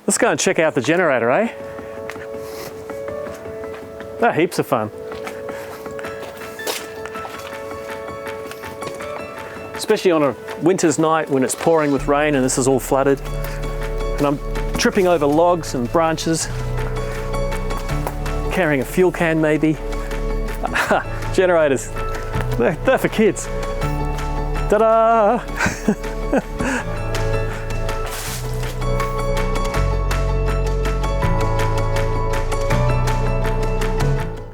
Let's go and check out the generator, eh? They're heaps of fun. Especially on a winter's night when it's pouring with rain and this is all flooded. And I'm tripping over logs and branches, carrying a fuel can maybe. Generators, they're for kids. Ta-da!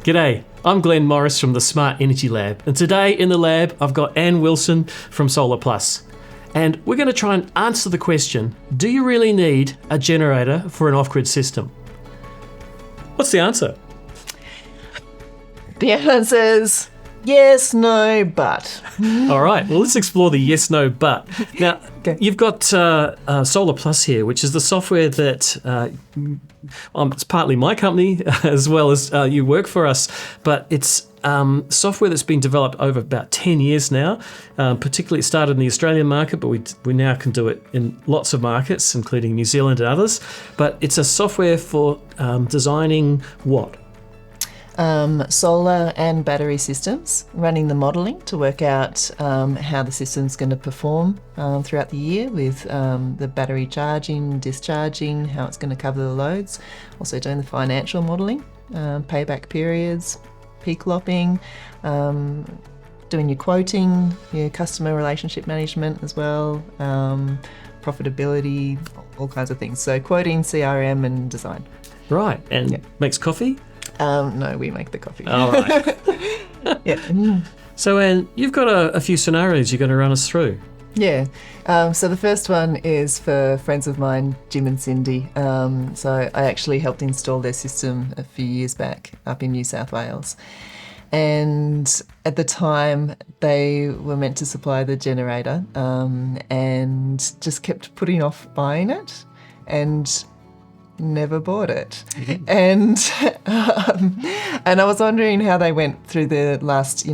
G'day, I'm Glenn Morris from the Smart Energy Lab, and today in the lab I've got Anne Wilson from SolarPlus. And we're going to try and answer the question, do you really need a generator for an off-grid system? What's the answer? The answer is yes, no, but. All right, well, let's explore the yes, no, but. Now, You've got SolarPlus here, which is the software that it's partly my company as well as you work for us, but it's software that's been developed over about 10 years now. Particularly it started in the Australian market, but we now can do it in lots of markets, including New Zealand and others. But it's a software for designing what? Solar and battery systems, running the modelling to work out how the system's going to perform throughout the year with the battery charging, discharging, how it's going to cover the loads. Also doing the financial modelling, payback periods, peak lopping, doing your quoting, your customer relationship management as well, profitability, all kinds of things. So quoting, CRM and design. Right, and makes coffee? No, we make the coffee. All right. Yeah. So, Anne, you've got a few scenarios you're going to run us through. Yeah. So the first one is for friends of mine, Jim and Cindy. So I actually helped install their system a few years back up in New South Wales. And at the time, they were meant to supply the generator and just kept putting off buying it and never bought it. And I was wondering how they went through the last,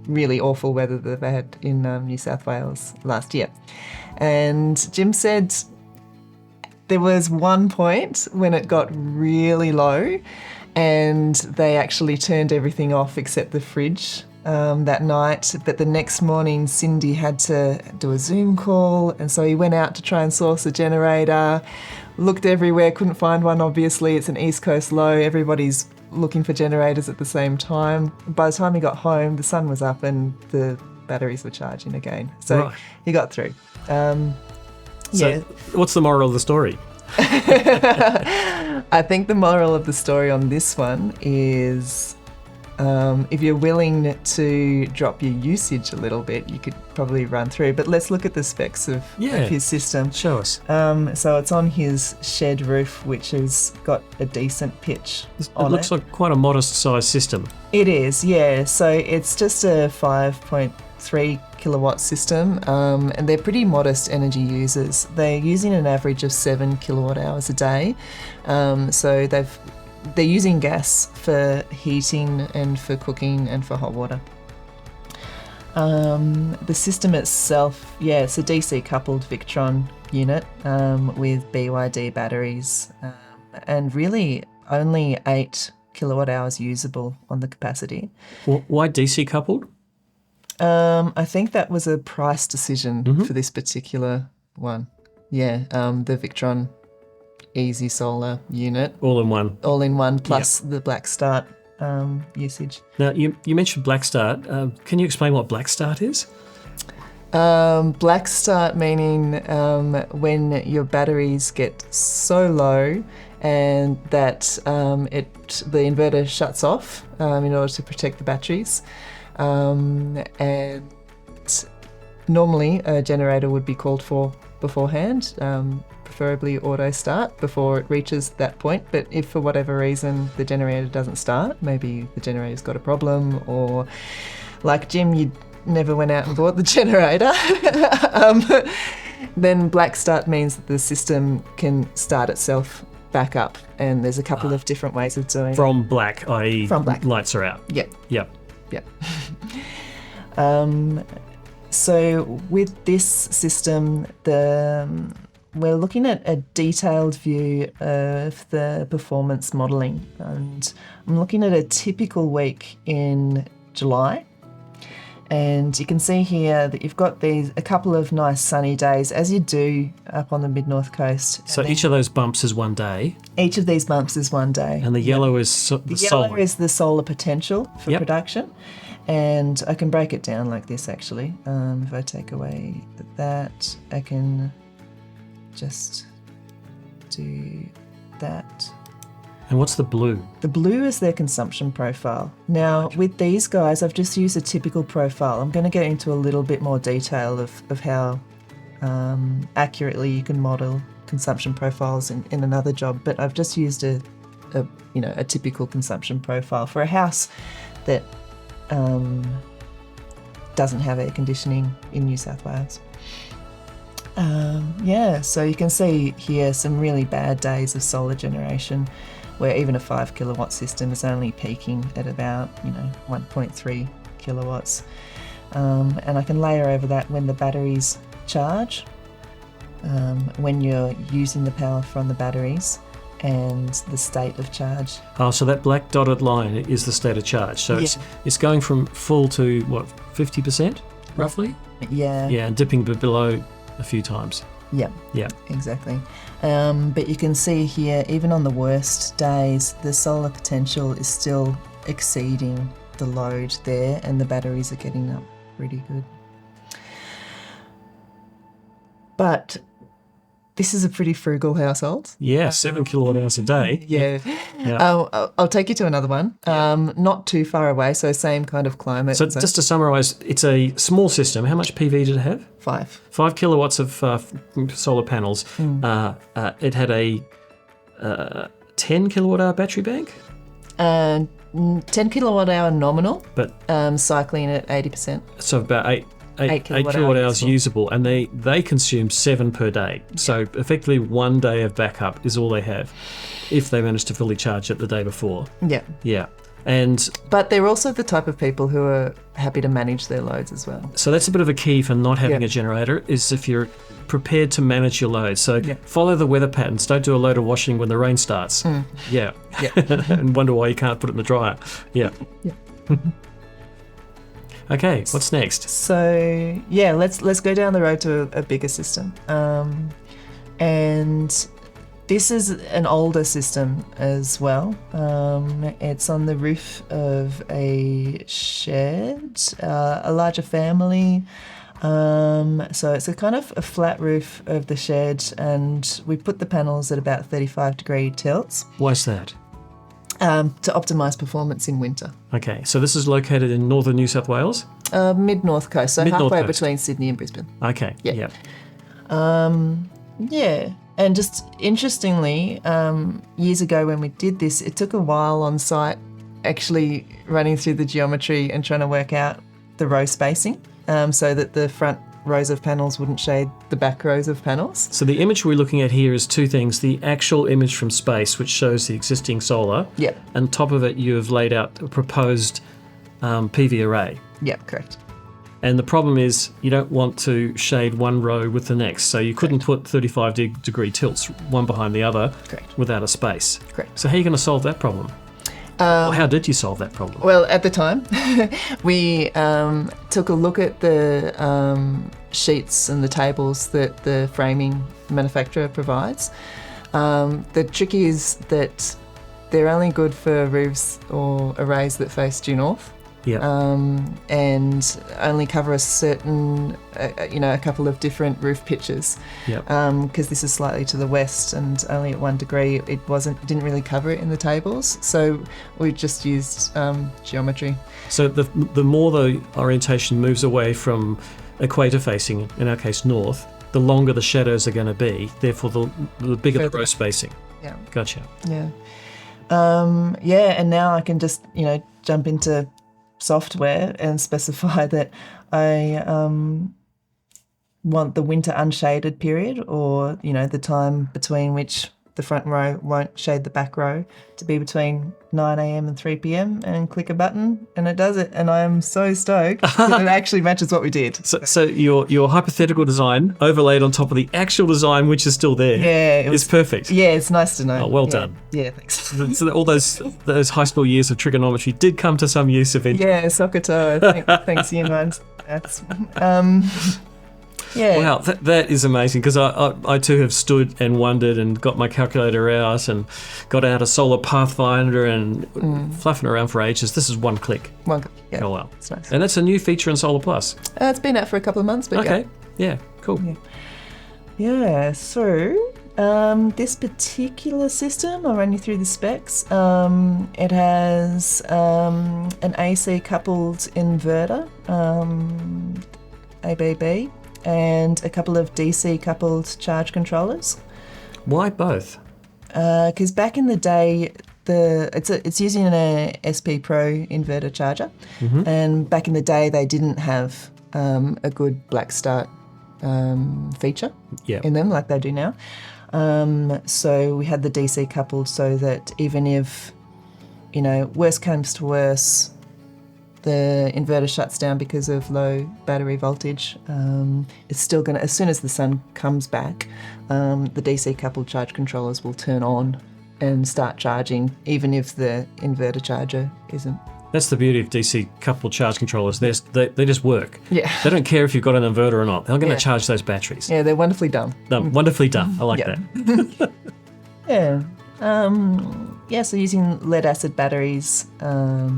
really awful weather that they had in New South Wales last year. And Jim said there was one point when it got really low and they actually turned everything off except the fridge that night. But the next morning, Cindy had to do a Zoom call, and so he went out to try and source a generator. Looked everywhere, couldn't find one, obviously. It's an East Coast low. Everybody's looking for generators at the same time. By the time he got home, the sun was up and the batteries were charging again. So he got through. So what's the moral of the story? I think the moral of the story on this one is if you're willing to drop your usage a little bit, you could probably run through. But let's look at the specs of his system. Show us. So it's on his shed roof, which has got a decent pitch on it. It looks like quite a modest-sized system. It is, yeah. So it's just a 5.3 kilowatt system, and they're pretty modest energy users. They're using an average of 7 kilowatt hours a day. So they're using gas for heating and for cooking and for hot water. The system itself, it's a DC coupled Victron unit with BYD batteries and really only 8 kilowatt hours usable on the capacity. Why DC coupled? I think that was a price decision for this particular one. Yeah, the Victron Easy Solar unit. All in one. Plus the Black Start usage. Now, you mentioned Black Start. Can you explain what Black Start is? Black Start meaning when your batteries get so low and that the inverter shuts off in order to protect the batteries. And normally a generator would be called for beforehand, preferably auto start before it reaches that point. But if for whatever reason the generator doesn't start, maybe the generator's got a problem, or like Jim, you never went out and bought the generator, then Black Start means that the system can start itself back up. And there's a couple of different ways of doing it. From black, i.e. From black. Lights are out. Yep. So with this system, we're looking at a detailed view of the performance modelling, and I'm looking at a typical week in July. And you can see here that you've got a couple of nice sunny days, as you do up on the mid-north coast. So each of those bumps is one day. Each of these bumps is one day. And the yellow is the solar. Yellow is the solar potential for production. And I can break it down like this, actually. If I take away that, I can just do that. And what's the blue? The blue is their consumption profile. Now, with these guys, I've just used a typical profile. I'm going to get into a little bit more detail of how accurately you can model consumption profiles in another job, but I've just used a typical consumption profile for a house that doesn't have air conditioning in New South Wales. So you can see here some really bad days of solar generation, where even a 5 kilowatt system is only peaking at about 1.3 kilowatts. And I can layer over that when the batteries charge, when you're using the power from the batteries, and the state of charge. Oh, so that black dotted line is the state of charge. So it's going from full to, what, 50% roughly? Yeah. Yeah, and dipping below a few times. Yeah. Yeah. Exactly. But you can see here, even on the worst days, the solar potential is still exceeding the load there, and the batteries are getting up pretty good. But this is a pretty frugal household. Yeah, 7 kilowatt hours a day. Yeah. I'll take you to another one. Not too far away, so same kind of climate. So just to summarise, it's a small system. How much PV did it have? 5. 5 kilowatts of solar panels. It had a 10 kilowatt hour battery bank? 10 kilowatt hour nominal, but cycling at 80%. So about 8 kilowatt hours usable, and they consume 7 per day. So effectively 1 day of backup is all they have if they manage to fully charge it the day before. Yeah. But they're also the type of people who are happy to manage their loads as well. So that's a bit of a key for not having a generator, is if you're prepared to manage your loads. So follow the weather patterns. Don't do a load of washing when the rain starts. And wonder why you can't put it in the dryer. Okay, what's next? So let's go down the road to a bigger system. And this is an older system as well. It's on the roof of a shed, a larger family. So it's a kind of a flat roof of the shed, and we put the panels at about 35-degree tilts. Why's that? To optimise performance in winter. Okay, so this is located in northern New South Wales? Mid-north coast, so Mid-north halfway coast. between Sydney and Brisbane. Okay, yeah. And just interestingly, years ago when we did this, it took a while on site actually running through the geometry and trying to work out the row spacing, so that the front rows of panels wouldn't shade the back rows of panels. So the image we're looking at here is two things. The actual image from space, which shows the existing solar. Yep. And top of it, you have laid out a proposed PV array. Yep, correct. And the problem is you don't want to shade one row with the next. So you couldn't put 35-degree tilts one behind the other without a space. Correct. So how are you going to solve that problem? Or how did you solve that problem? Well, at the time, we took a look at the sheets and the tables that the framing manufacturer provides. The trick is that they're only good for roofs or arrays that face due north. And only cover a certain, a couple of different roof pitches. Because this is slightly to the west and only at 1 degree, it didn't really cover it in the tables. So we just used geometry. So the more the orientation moves away from equator facing, in our case north, the longer the shadows are going to be. Therefore, the bigger the row spacing. Yeah. Gotcha. Yeah. And now I can just jump into software and specify that I want the winter unshaded period, or the time between which the front row won't shade the back row to be between 9 a.m. and 3 p.m. and click a button and it does it. And I am so stoked that it actually matches what we did. So your hypothetical design overlaid on top of the actual design, which is still there, is perfect. Yeah, it's nice to know. Oh, well done. Yeah, thanks. So all those high school years of trigonometry did come to some use eventually. Yeah, soccer toe. Thanks, year nines. That's yeah. Wow, that is amazing, because I too have stood and wondered and got my calculator out and got out a Solar Pathfinder and fluffing around for ages. This is one click. One click. Yeah. Oh, wow. It's nice. And that's a new feature in SolarPlus. It's been out for a couple of months, but okay. Yeah, cool. Yeah, so this particular system, I'll run you through the specs. It has an AC coupled inverter, ABB, and a couple of DC coupled charge controllers. Why both? Because back in the day, it's using an SP Pro inverter charger, and back in the day they didn't have a good black start feature in them like they do now. So we had the DC coupled so that even if, worst comes to worse, the inverter shuts down because of low battery voltage, it's still going to, as soon as the sun comes back, the DC coupled charge controllers will turn on and start charging, even if the inverter charger isn't. That's the beauty of DC coupled charge controllers. They just work. Yeah. They don't care if you've got an inverter or not. They're going to charge those batteries. Yeah, they're wonderfully done. Wonderfully done. I like that. Yeah. So using lead acid batteries. So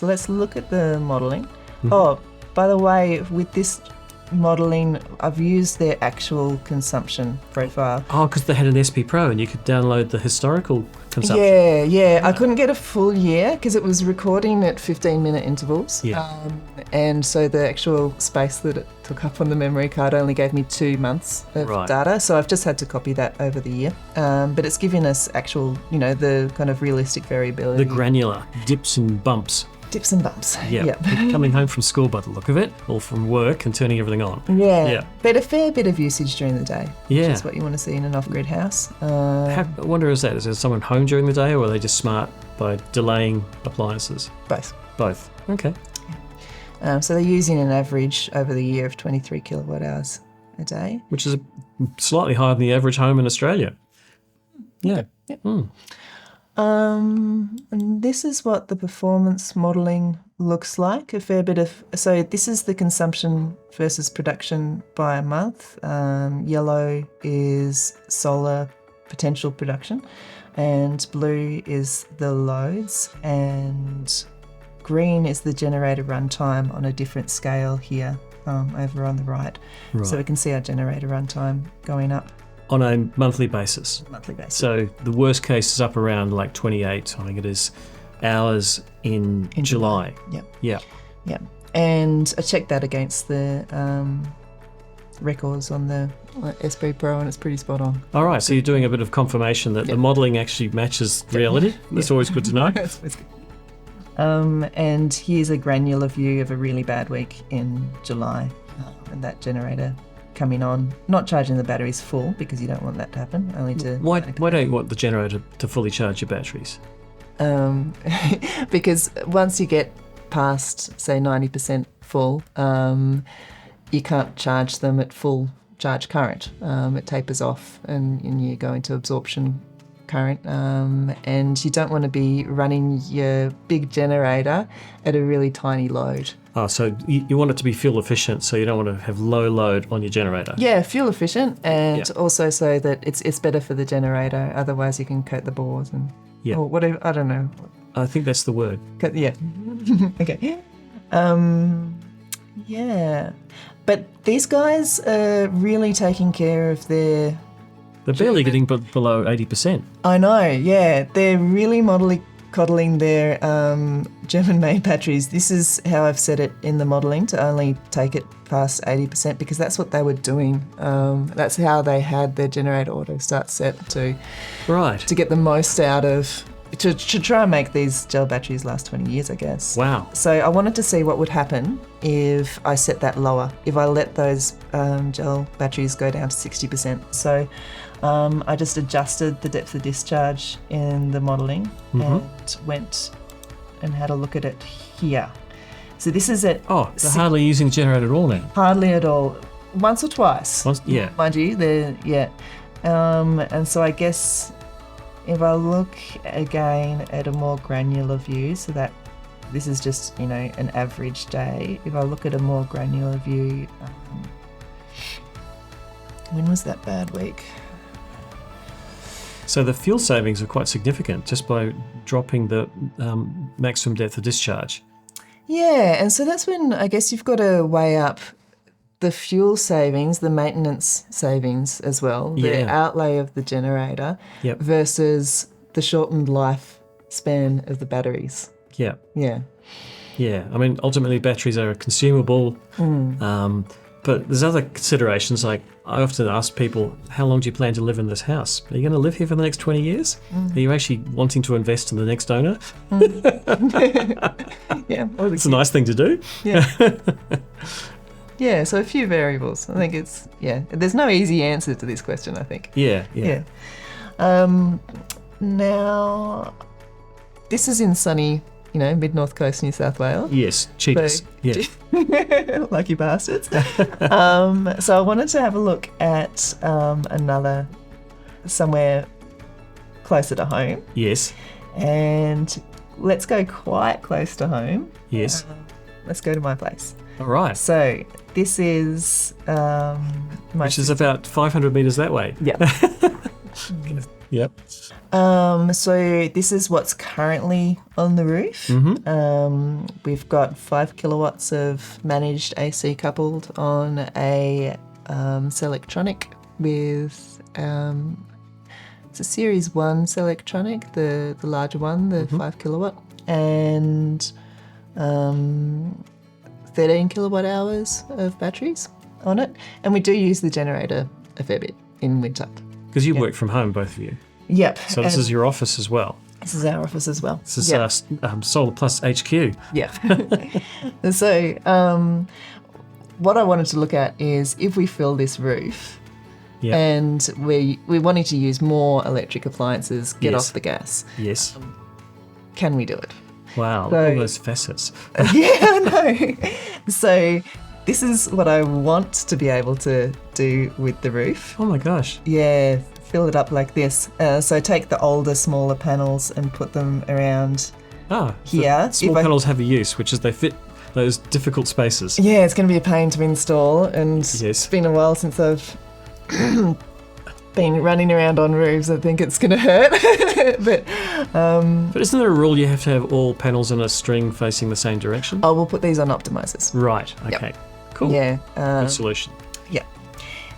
let's look at the modelling. Oh, by the way, with this modelling, I've used their actual consumption profile. Oh, because they had an SP Pro and you could download the historical consumption. Yeah. I couldn't get a full year because it was recording at 15-minute intervals. Yeah. And so the actual space that it took up on the memory card only gave me 2 months of data. So I've just had to copy that over the year. But it's giving us actual, the kind of realistic variability. The granular dips and bumps. Dips and bumps. Yeah. Coming home from school by the look of it, or from work and turning everything on. Yeah. But a fair bit of usage during the day. Yeah. Which is what you want to see in an off-grid house. I wonder, is there someone home during the day, or are they just smart by delaying appliances? Both. Okay. So they're using an average over the year of 23 kilowatt hours a day. Which is slightly higher than the average home in Australia. Yeah. And this is what the performance modelling looks like. So this is the consumption versus production by a month. Yellow is solar potential production, and blue is the loads, and green is the generator runtime on a different scale here over on the right. So we can see our generator runtime going up. On a monthly basis. So the worst case is up around like 28, I think it is, hours in July. Yeah. And I checked that against the records on the SP Pro, and it's pretty spot on. All right, so you're doing a bit of confirmation that the modelling actually matches reality. That's always good to know. That's good. And here's a granular view of a really bad week in July, and that generator coming on, not charging the batteries full because you don't want that to happen. Why don't you want the generator to fully charge your batteries? Because once you get past, say, 90% full, you can't charge them at full charge current. It tapers off and you go into absorption current, and you don't want to be running your big generator at a really tiny load. Oh, so you want it to be fuel efficient, so you don't want to have low load on your generator. Yeah, fuel efficient, and also so that it's better for the generator. Otherwise, you can coat the bores and or whatever. I don't know. I think that's the word. Yeah. Okay. Yeah, but these guys are really taking care of their. They're barely getting below 80%. I know. Yeah, they're really coddling their German-made batteries. This is how I've set it in the modelling, to only take it past 80%, because that's what they were doing. That's how they had their generator auto start set to get the most out of to try and make these gel batteries last 20 years, I guess. Wow. So I wanted to see what would happen if I set that lower, if I let those gel batteries go down to 60%. So I just adjusted the depth of discharge in the modelling and went and had a look at it here. So this is at... Oh, they're hardly using the generator at all now. Hardly at all. Once or twice. Yeah. Mind you, and so I guess if I look again at a more granular view, so that this is just, an average day. If I look at a more granular view, when was that bad week? So the fuel savings are quite significant just by dropping the maximum depth of discharge. Yeah, and so that's when I guess you've got to weigh up the fuel savings, the maintenance savings as well, the outlay of the generator versus the shortened lifespan of the batteries. Yeah. Yeah. Yeah. I mean, ultimately batteries are consumable, but there's other considerations. Like I often ask people, how long do you plan to live in this house? Are you going to live here for the next 20 years? Are you actually wanting to invest in the next owner? Yeah. It's a nice thing to do. Yeah. Yeah, so a few variables. I think it's, there's no easy answer to this question, I think. Yeah. Now, this is in sunny, mid-north coast New South Wales. Yes, cheapest. Lucky bastards. So I wanted to have a look at somewhere closer to home. Yes. And let's go quite close to home. Yes. Let's go to my place. All right. So this is which is about 500 metres that way. Yep. Yep. So this is what's currently on the roof. We've got 5 kilowatts of managed AC coupled on a Selectronic with it's a Series 1 Selectronic, the larger one, the 5 kilowatt, and 13 kilowatt hours of batteries on it. And we do use the generator a fair bit in winter. Because you work from home, both of you. Yep. So this is your office as well. This is our office as well. This is SolarPlus HQ. Yeah. So what I wanted to look at is if we fill this roof and we're wanting to use more electric appliances, get off the gas. Yes. Can we do it? Wow, all those facets. Yeah, I know. So this is what I want to be able to do with the roof. Oh my gosh. Yeah, fill it up like this. So take the older, smaller panels and put them around here. Small panels have a use, which is they fit those difficult spaces. Yeah, it's going to be a pain to install, and it's been a while since I've been running around on roofs. I think it's going to hurt. But isn't there a rule you have to have all panels in a string facing the same direction? Oh, we'll put these on optimizers. Right, okay. Cool. Yeah. Good solution. Yeah.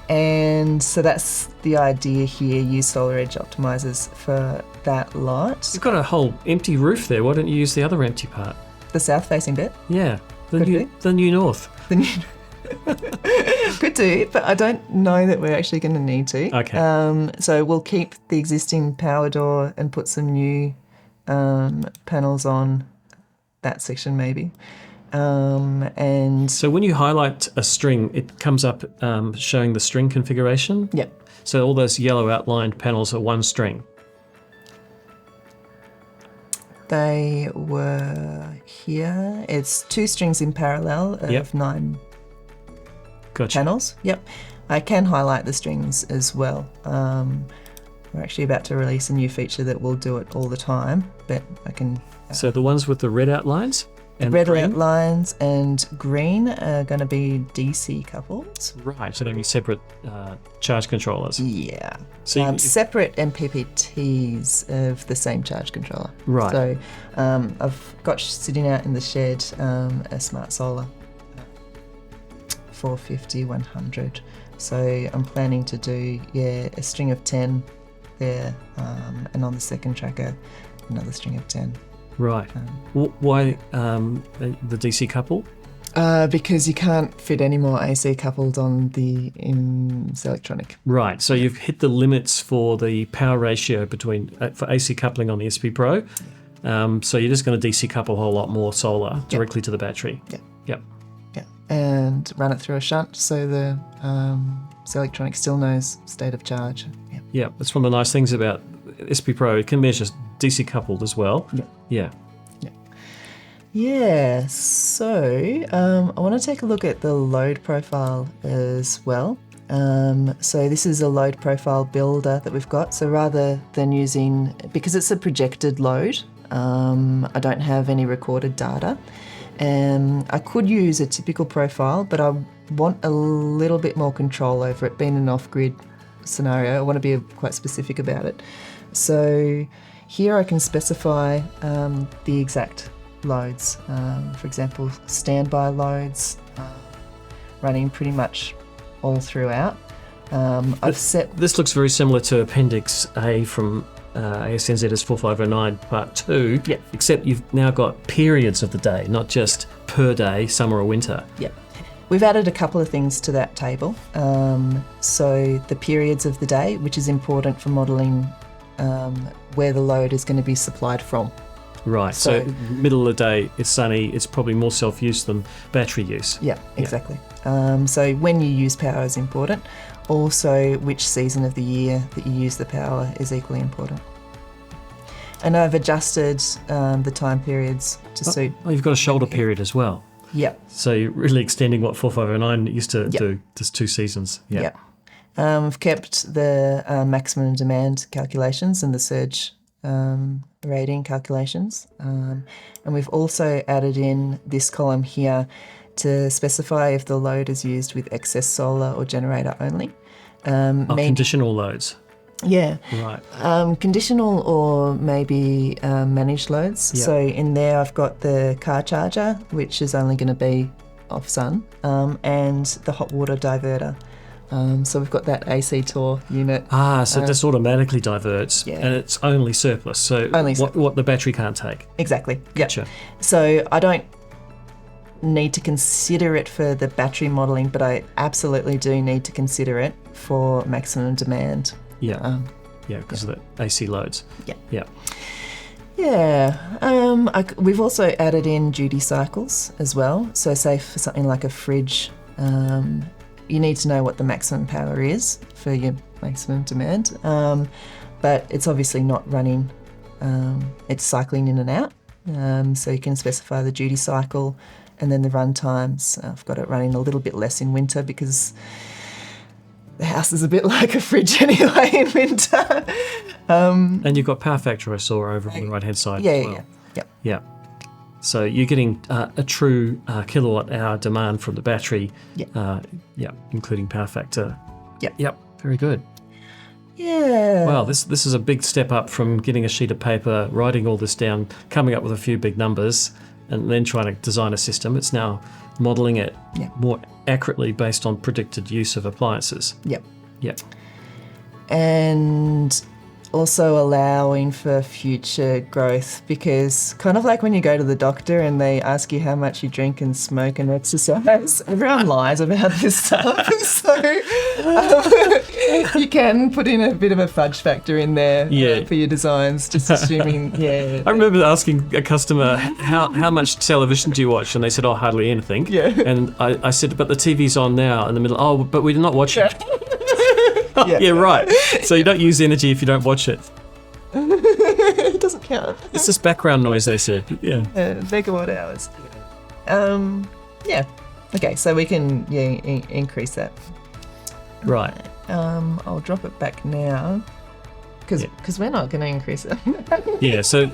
And so that's the idea here, use Solar Edge optimizers for that lot. You've got a whole empty roof there. Why don't you use the other empty part? The south-facing bit? Yeah, the new north. Could do, but I don't know that we're actually going to need to. Okay. So we'll keep the existing power door and put some new panels on that section maybe. And so when you highlight a string, it comes up showing the string configuration? Yep. So all those yellow outlined panels are one string? They were here. It's 2 strings in parallel of 9 panels. Yep. I can highlight the strings as well. We're actually about to release a new feature that will do it all the time, but I can... So the ones with the red outlines? And red green? outlines and green are going to be DC coupled. Right, so they'll be separate charge controllers. Yeah. So separate MPPTs of the same charge controller. Right. So I've got sitting out in the shed a Smart Solar 450, 100. So I'm planning to do, a string of 10 there, and on the second tracker, another string of 10. Right. Why the DC couple? Because you can't fit any more AC coupled on the electronic. Right. So you've hit the limits for the power ratio between for AC coupling on the SP Pro. So you're just going to DC couple a whole lot more solar directly to the battery. Yeah. Yep. Yeah. And run it through a shunt so the electronic still knows state of charge. Yeah. Yeah. That's one of the nice things about SP Pro. It can measure DC coupled as well. Yeah. Yeah. Yeah, so I want to take a look at the load profile as well. So this is a load profile builder that we've got. So rather than using, because it's a projected load, I don't have any recorded data. I could use a typical profile, but I want a little bit more control over it. Being an off-grid scenario, I want to be quite specific about it. So here I can specify the exact loads. For example, standby loads running pretty much all throughout. I've set... This looks very similar to Appendix A from ASNZ's 4509 Part 2, except you've now got periods of the day, not just per day, summer or winter. Yep. We've added a couple of things to that table. So the periods of the day, which is important for modelling where the load is going to be supplied from. Right, so middle of the day, it's sunny, it's probably more self-use than battery use. Yeah, exactly. So when you use power is important. Also, which season of the year that you use the power is equally important. And I've adjusted the time periods to suit... Oh, you've got a shoulder period as well. Yeah. So you're really extending what 4509 used to do, just 2 seasons. Yeah. I've kept the maximum demand calculations and the surge rating calculations. And we've also added in this column here to specify if the load is used with excess solar or generator only. Conditional loads. Yeah. Right. Conditional or maybe managed loads. Yep. So in there I've got the car charger, which is only going to be off sun, and the hot water diverter. So we've got that AC Tor unit. So it just automatically diverts, and it's only surplus. So what the battery can't take. Exactly. Gotcha. Yep. So I don't need to consider it for the battery modelling, but I absolutely do need to consider it for maximum demand. Yeah. Because of the AC loads. Yeah. Yeah. Yeah. We've also added in duty cycles as well. So say for something like a fridge, you need to know what the maximum power is for your maximum demand. But it's obviously not running, it's cycling in and out. So you can specify the duty cycle and then the run times. I've got it running a little bit less in winter because the house is a bit like a fridge anyway in winter. And you've got power factor I saw over on the right-hand side as well. Yeah. So you're getting a true kilowatt hour demand from the battery, including power factor. Yep, very good. Yeah. Wow, this is a big step up from getting a sheet of paper, writing all this down, coming up with a few big numbers, and then trying to design a system. It's now modelling it more accurately based on predicted use of appliances. Yep. And also allowing for future growth, because kind of like when you go to the doctor and they ask you how much you drink and smoke and exercise, everyone lies about this stuff. So you can put in a bit of a fudge factor in there for your designs, just assuming, I remember asking a customer, how much television do you watch? And they said, hardly anything. Yeah. And I said, but the TV's on now in the middle. But we did not watch it. Right. So you don't use energy if you don't watch it. It doesn't count. It's just background noise, they said. Yeah. Megawatt hours. Okay, so we can increase that. Right. I'll drop it back now because we're not going to increase it. So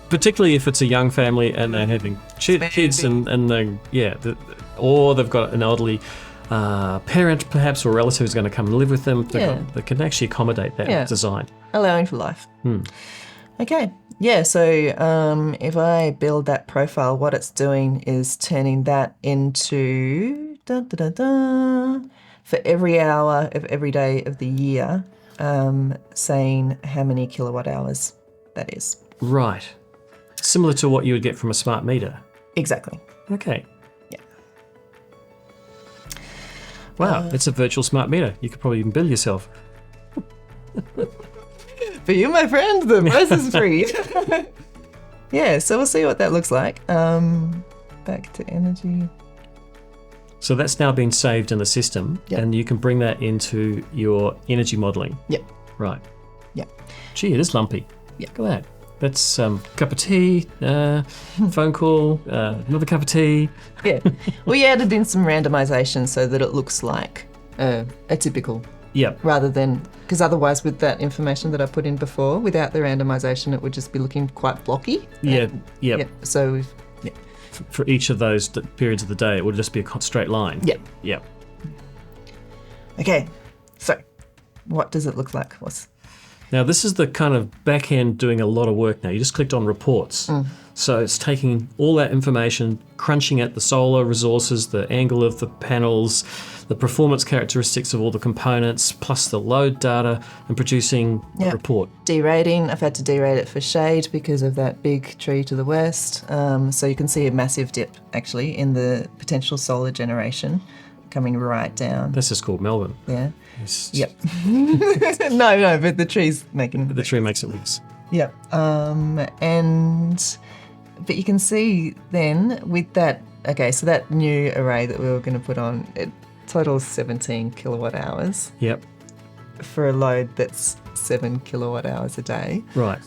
particularly if it's a young family and they're having kids and they or they've got an elderly parent perhaps or relative is going to come and live with them, they can actually accommodate that design. Allowing for life. Okay. Yeah, so if I build that profile, what it's doing is turning that into for every hour of every day of the year, saying how many kilowatt hours that is. Right. Similar to what you would get from a smart meter. Exactly. Okay. Wow, it's a virtual smart meter. You could probably even bill yourself. For you, my friend, the price is free. Yeah, so we'll see what that looks like. Back to energy. So that's now been saved in the system, and you can bring that into your energy modelling. Yep. Right. Yep. Gee, it is lumpy. Yep. Look at that. That's cup of tea, phone call, another cup of tea. Yeah. We added in some randomisation so that it looks like a typical. Yep. Rather than, because otherwise with that information that I put in before, without the randomisation, it would just be looking quite blocky. Yeah. Yep. Yeah. So for each of those periods of the day, it would just be a straight line. Yep. Yep. Okay. So what does it look like? Now, this is the kind of back end doing a lot of work now. You just clicked on reports. So it's taking all that information, crunching it, the solar resources, the angle of the panels, the performance characteristics of all the components, plus the load data, and producing a report. Derating, I've had to derate it for shade because of that big tree to the west. So you can see a massive dip, actually, in the potential solar generation coming right down. This is called Melbourne. Yeah. Yep. No, but the tree's making... The tree makes it worse. Yep. But you can see then with that, okay, so that new array that we were going to put on, it totals 17 kilowatt hours. Yep. For a load that's 7 kilowatt hours a day. Right.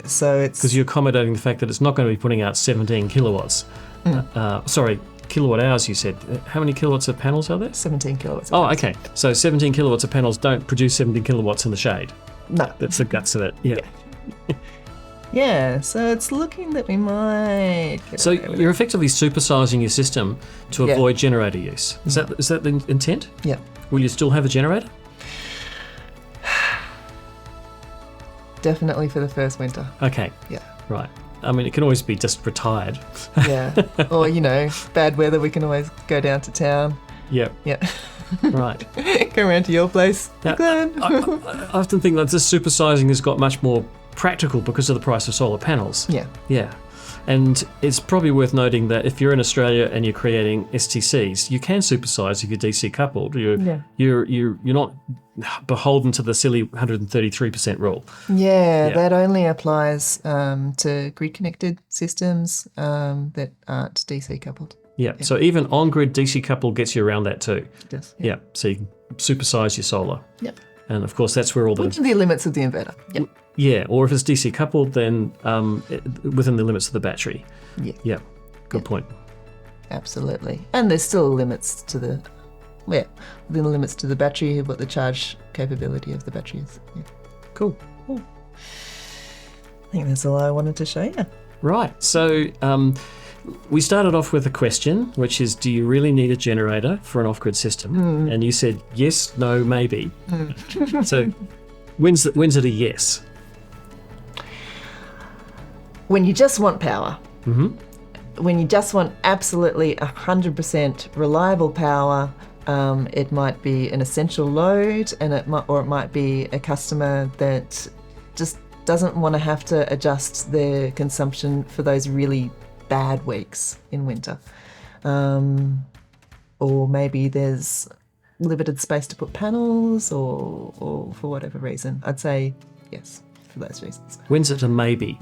So it's... Because you're accommodating the fact that it's not going to be putting out 17 kilowatts. Sorry, kilowatt hours you said. How many kilowatts of panels are there? 17 kilowatts. Oh, okay. So 17 kilowatts of panels don't produce 17 kilowatts in the shade. No. That's the guts of it. Yeah. Yeah, so it's looking that we might... So you're effectively supersizing your system to avoid generator use. Is that the intent? Yeah. Will you still have a generator? Definitely for the first winter. Okay. Yeah. Right. I mean, it can always be just retired. Yeah. Or, bad weather, we can always go down to town. Yep. Yeah. Right. Go around to your place. Now, I often think that this supersizing has got much more practical because of the price of solar panels. Yeah. Yeah. And it's probably worth noting that if you're in Australia and you're creating STCs, you can supersize if you're DC coupled. You're not beholden to the silly 133% rule. Yeah, that only applies to grid-connected systems that aren't DC coupled. Yeah. So even on-grid DC coupled gets you around that too. It does. Yeah. So you can supersize your solar. Yep. And of course, that's where all within the limits of the inverter. Yep. Yeah, or if it's DC coupled, then within the limits of the battery. Yeah. Yeah. Good point. Absolutely. And there's still limits to the, within the limits to the battery, what the charge capability of the battery is. Yeah. Cool. I think that's all I wanted to show you. Right. So we started off with a question, which is, do you really need a generator for an off-grid system? And you said yes, no, maybe. So when's it a yes? When you just want power. Mm-hmm. When you just want absolutely 100% reliable power, it might be an essential load, and it might be a customer that just doesn't want to have to adjust their consumption for those really bad weeks in winter. Or maybe there's limited space to put panels, or for whatever reason. I'd say yes for those reasons. When's it a maybe?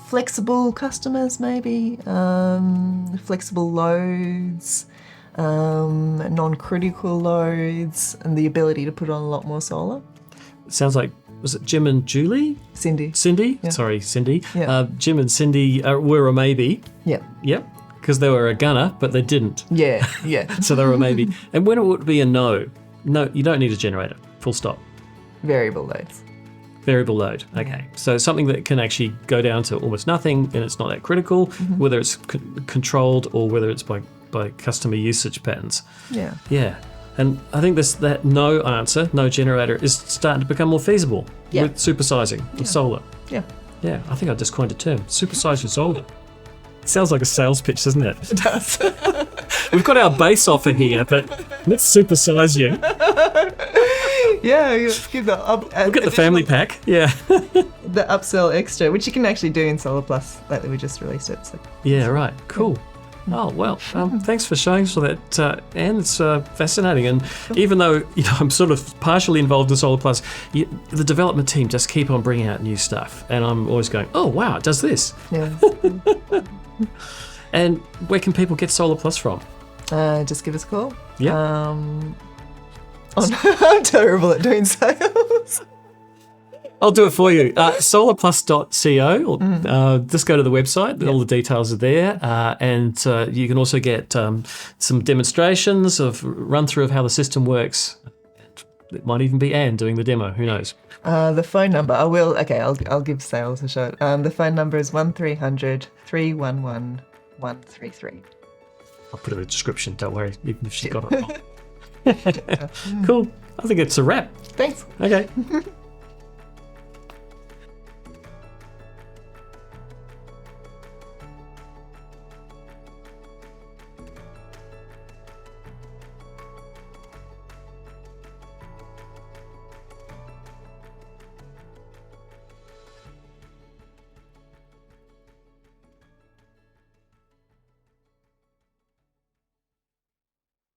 Flexible customers, maybe. Flexible loads, non-critical loads, and the ability to put on a lot more solar. It sounds like, was it Jim and Julie? Cindy. Yeah. Sorry, Cindy. Yeah. Jim and Cindy were a maybe. Yep. Yep. Because they were a gunner, but they didn't. Yeah. So they were a maybe. And when it would be a no? No, you don't need a generator. Full stop. Variable loads. Variable load. Okay. So something that can actually go down to almost nothing, and it's not that critical, whether it's controlled or whether it's by customer usage patterns. Yeah. Yeah. And I think that no answer, no generator, is starting to become more feasible with supersizing with solar. Yeah. Yeah. I think I just coined a term. Supersize your solar. It sounds like a sales pitch, doesn't it? It does. We've got our base offer here, but let's supersize you. Yeah, you give the We'll get the family pack. Yeah. The upsell extra, which you can actually do in SolarPlus. Lately, we just released it. So. Yeah, right. Cool. Oh, well, thanks for showing us all that, Anne. It's fascinating. And even though I'm sort of partially involved in SolarPlus, the development team just keep on bringing out new stuff. And I'm always going, oh, wow, it does this. Yeah. And where can people get SolarPlus from? Just give us a call. Yeah. I'm terrible at doing sales. I'll do it for you. Solarplus.co. Just go to the website. All the details are there. And you can also get some demonstrations of run through of how the system works. It might even be Anne doing the demo. Who knows? The phone number, I'll give sales a shot. The phone number is 1300 311 133. I'll put it in the description. Don't worry, even if she's got it wrong. Cool. I think it's a wrap. Thanks. Okay.